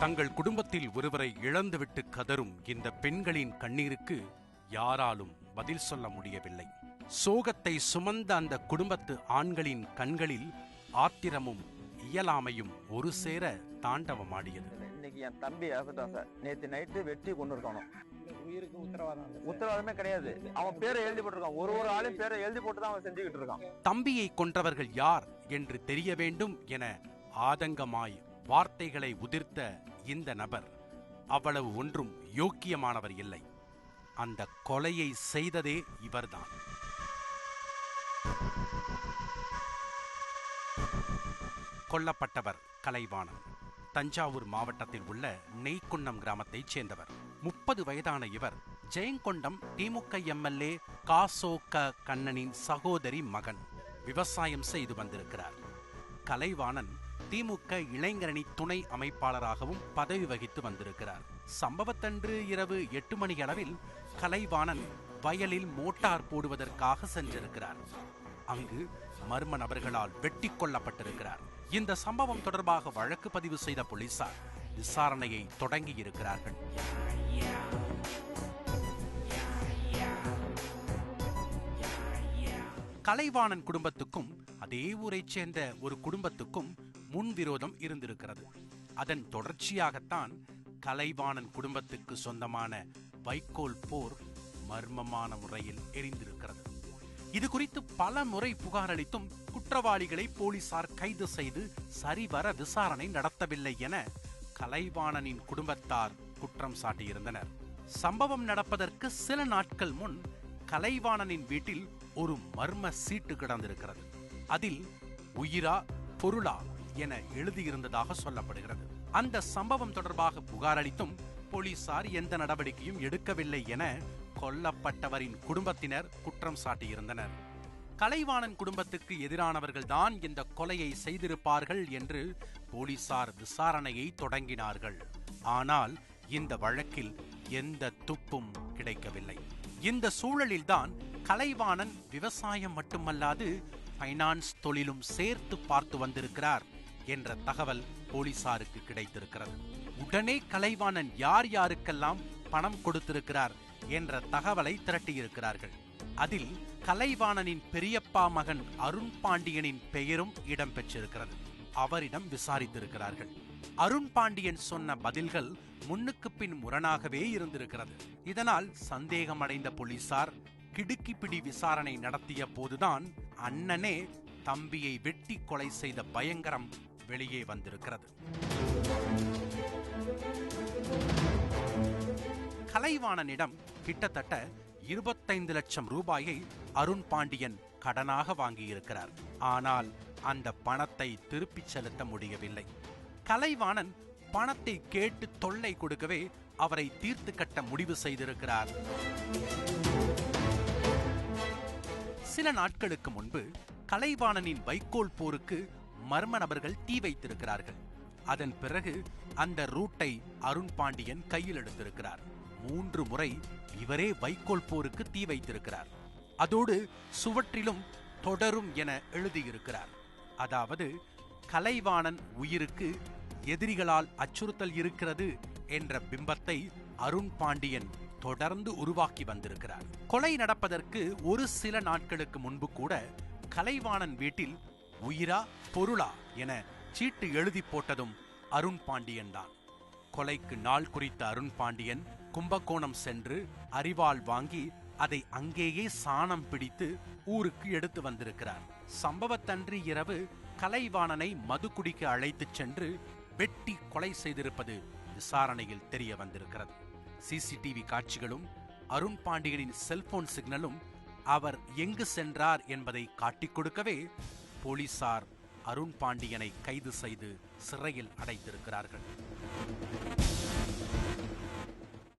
தங்கள் குடும்பத்தில் ஒருவரை இழந்துவிட்டு கதரும் இந்த பெண்களின் கண்ணீருக்கு யாராலும் பதில் சொல்ல முடியவில்லை. சோகத்தை சுமந்த அந்த குடும்பத்து ஆண்களின் கண்களில் ஆத்திரமும் இயலாமையும் ஒரு சேர தாண்டவமாடியது. இன்னைக்கு என் தம்பி இறந்துட்டான் சார். நேற்று நைட்டு வெட்டி கொண்டு இருக்கணும். உயிருக்கு உத்தரவாதமே கிடையாது. அவன் பேரை எழுதி போட்டிருக்கான். ஒரு ஆளையும் பேரை எழுதி போட்டு தான் அவன் செஞ்சுக்கிட்டு இருக்கான். தம்பியை கொன்றவர்கள் யார் என்று தெரிய வேண்டும் என ஆதங்கமாய் வார்த்தைகளை உதிர்த்த இந்த நபர் அவ்வளவு ஒன்றும் யோக்கியமானவர் இல்லை. அந்த கொலையை செய்ததே இவர்தான். கொல்லப்பட்டவர் கலைவாணன். தஞ்சாவூர் மாவட்டத்தில் உள்ள நெய்க்குன்னம் கிராமத்தைச் சேர்ந்தவர். 30 வயதான இவர் ஜெயங்கொண்டம் திமுக எம்எல்ஏ காசோக கண்ணனின் சகோதரி மகன். விவசாயம் செய்து வந்திருக்கிறார். கலைவாணன் திமுக இளைஞரணி துணை அமைப்பாளராகவும் பதவி வகித்து வந்திருக்கிறார். சம்பவத்தன்று இரவு 8 மணி அளவில் கலைவாணன் வயலில் மோட்டார் போடுவதற்காக சென்றிருக்கிறார். அங்கு மர்ம நபர்களால் வெட்டி கொல்லப்பட்டிருக்கிறார். இந்த சம்பவம் தொடர்பாக வழக்கு பதிவு செய்த போலீசார் விசாரணையை தொடங்கி இருக்கிறார்கள். கலைவாணன் குடும்பத்துக்கும் அதே ஊரைச் சேர்ந்த ஒரு குடும்பத்துக்கும் முன்விரோதம் இருந்திருக்கிறது. அதன் தொடர்ச்சியாகத்தான் கலைவாணன் குடும்பத்துக்கு சொந்தமான வைக்கோல் போர் மர்மமான முறையில் எரிந்திருக்கிறது. இது குறித்து பல முறை புகார் அளித்தும் குற்றவாளிகளை போலீசார் கைது செய்து சரிவர விசாரணை நடத்தவில்லை என கலைவாணனின் குடும்பத்தார் குற்றம் சாட்டியிருந்தனர். சம்பவம் நடப்பதற்கு சில நாட்கள் முன் கலைவாணனின் வீட்டில் ஒரு மர்ம சீட்டு கிடந்திருக்கிறது. அதில் உயிரா பொருளா என எழுதியிருந்ததாக சொல்லப்படுகிறது. அந்த சம்பவம் தொடர்பாக புகார் அளித்தும் போலீசார் எந்த நடவடிக்கையும் எடுக்கவில்லை என கொல்லப்பட்டவரின் குடும்பத்தினர் குற்றம் சாட்டியிருந்தனர். கலைவாணன் குடும்பத்துக்கு எதிரானவர்கள்தான் இந்த கொலையை செய்திருப்பார்கள் என்று போலீசார் விசாரணையை தொடங்கினார்கள். ஆனால் இந்த வழக்கில் எந்த துப்பும் கிடைக்கவில்லை. இந்த சூழலில்தான் கலைவாணன் விவசாயம் மட்டுமல்லாது பைனான்ஸ் தொழிலும் சேர்த்து பார்த்து வந்திருக்கிறார் என்ற தகவல் போலீசாருக்கு கிடைத்திருக்கிறது. உடனே கலைவாணன் யார் யாருக்கெல்லாம் பணம் கொடுத்திருக்கிறார் என்ற தகவலை திரட்டியிருக்கிறார்கள். அதில் கலைவாணனின் பெரியப்பா மகன் அருண் பாண்டியனின் பெயரும் இடம்பெற்றிருக்கிறது. அவரிடம் விசாரித்திருக்கிறார்கள். அருண் பாண்டியன் சொன்ன பதில்கள் முன்னுக்கு பின் முரணாகவே இருந்திருக்கிறது. இதனால் சந்தேகமடைந்த போலீசார் கிடுக்கிப்பிடி விசாரணை நடத்திய போதுதான் அண்ணனே தம்பியை வெட்டி கொலை செய்த பயங்கரம் வெளியே வந்திருக்கிறது. கலைவாணனிடம் கிட்டத்தட்ட 25 லட்சம் ரூபாயை அருண் பாண்டியன் கடனாக வாங்கியிருக்கிறார். ஆனால் அந்த பணத்தை திருப்பிச் செலுத்த முடியவில்லை. கலைவாணன் பணத்தை கேட்டு தொல்லை கொடுக்கவே அவரை தீர்த்து கட்ட முடிவு செய்திருக்கிறார். சில நாட்களுக்கு முன்பு கலைவாணனின் வைக்கோல் போருக்கு மர்ம நபர்கள் தீ வைத்திருக்கிறார்கள். அதன் பிறகு அந்த ரூட்டை அருண் பாண்டியன் கையில் எடுத்திருக்கிறார். 3 முறை இவரே வைக்கோல் போருக்கு தீ வைத்திருக்கிறார். அதோடு சுவற்றிலும் தொடரும் என எழுதியிருக்கிறார். அதாவது கலைவாணன் உயிருக்கு எதிரிகளால் அச்சுறுத்தல் இருக்கிறது என்ற பிம்பத்தை அருண் பாண்டியன் தொடர்ந்து உருவாக்கி வந்திருக்கிறார். கொலை நடப்பதற்கு ஒரு சில நாட்களுக்கு முன்பு கூட கலைவாணன் வீட்டில் உயிரா பொருளா என சீட்டு எழுதி போட்டதும் அருண் பாண்டியன் தான். கொலைக்கு நாள் குறித்த அருண் பாண்டியன் கும்பகோணம் சென்று அரிவாள் வாங்கி அதை அங்கேயே சாணம் பிடித்து ஊருக்கு எடுத்து வந்திருக்கிறார். சம்பவத்தன்று இரவு கலைவாணனை மது குடிக்க அழைத்துச் சென்று வெட்டி கொலை செய்திருப்பது விசாரணையில் தெரிய வந்திருக்கிறது. சிசிடிவி காட்சிகளும் அருண் பாண்டியனின் செல்போன் சிக்னலும் அவர் எங்கு சென்றார் என்பதை காட்டிக் கொடுக்கவே போலீசார் அருண் பாண்டியனை கைது செய்து சிறையில் அடைத்திருக்கிறார்கள்.